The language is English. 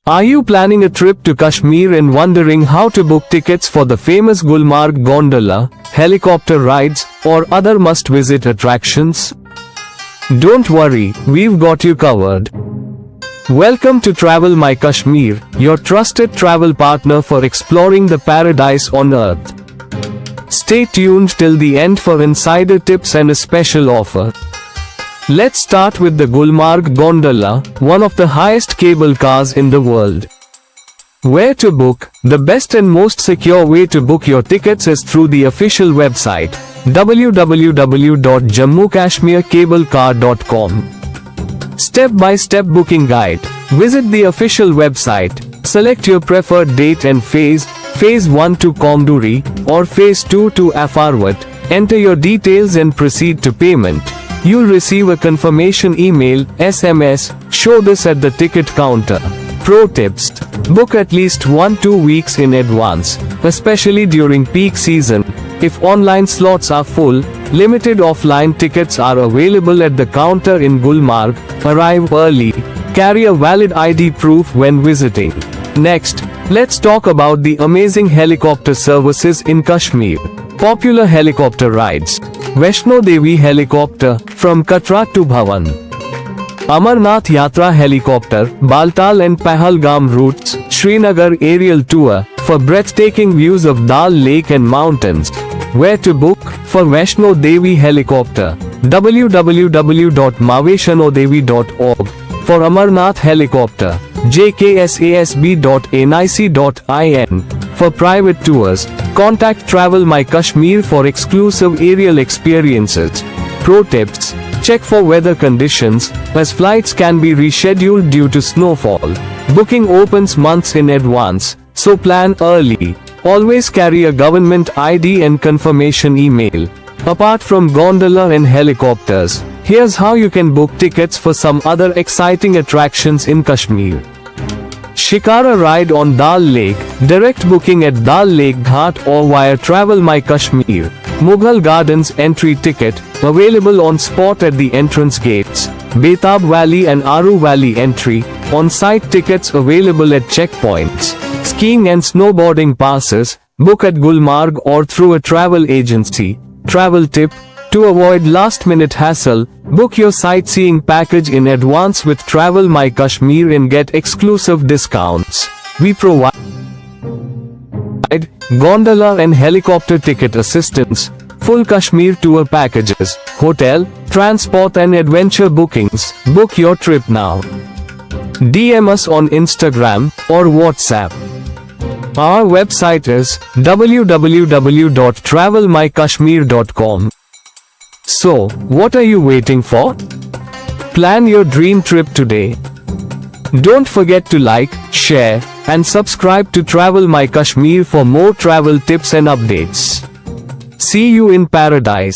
Are you planning a trip to Kashmir and wondering how to book tickets for the famous Gulmarg Gondola, helicopter rides, or other must-visit attractions? Don't worry, we've got you covered. Welcome to Travel My Kashmir, your trusted travel partner for exploring the paradise on earth. Stay tuned till the end for insider tips and a special offer. Let's start with the Gulmarg Gondola, one of the highest cable cars in the world. Where to book? The best and most secure way to book your tickets is through the official website, www.jammukashmircablecar.com. Step-by-step booking guide. Visit the official website, select your preferred date and phase 1 to Kamduri, or phase 2 to Afarwat, enter your details and proceed to payment. You'll receive a confirmation email, SMS, show this at the ticket counter. Pro tips. Book at least 1-2 weeks in advance, especially during peak season. If online slots are full, limited offline tickets are available at the counter in Gulmarg. Arrive early. Carry a valid ID proof when visiting. Next, let's talk about the amazing helicopter services in Kashmir. Popular helicopter rides. Vaishno Devi helicopter, from Katra to Bhawan. Amarnath Yatra helicopter, Baltal and Pahalgam routes. Srinagar aerial tour, for breathtaking views of Dal Lake and mountains. Where to book? For Vaishno Devi helicopter, www.mavaishnodevi.org. For Amarnath helicopter, jksasb.nic.in. For private tours, contact Travel My Kashmir for exclusive aerial experiences. Pro tips. Check for weather conditions, as flights can be rescheduled due to snowfall. Booking opens months in advance, so plan early. Always carry a government ID and confirmation email. Apart from gondola and helicopters, here's how you can book tickets for some other exciting attractions in Kashmir. Shikara ride on Dal Lake, direct booking at Dal Lake Ghat or via Travel My Kashmir. Mughal Gardens entry ticket, available on spot at the entrance gates. Betab Valley and Aru Valley entry, on-site tickets available at checkpoints. Skiing and snowboarding passes, book at Gulmarg or through a travel agency. Travel tip. To avoid last-minute hassle, book your sightseeing package in advance with Travel My Kashmir and get exclusive discounts. We provide gondola and helicopter ticket assistance, full Kashmir tour packages, hotel, transport and adventure bookings. Book your trip now. DM us on Instagram or WhatsApp. Our website is www.travelmykashmir.com. So, what are you waiting for? Plan your dream trip today. Don't forget to like, share, and subscribe to Travel My Kashmir for more travel tips and updates. See you in paradise.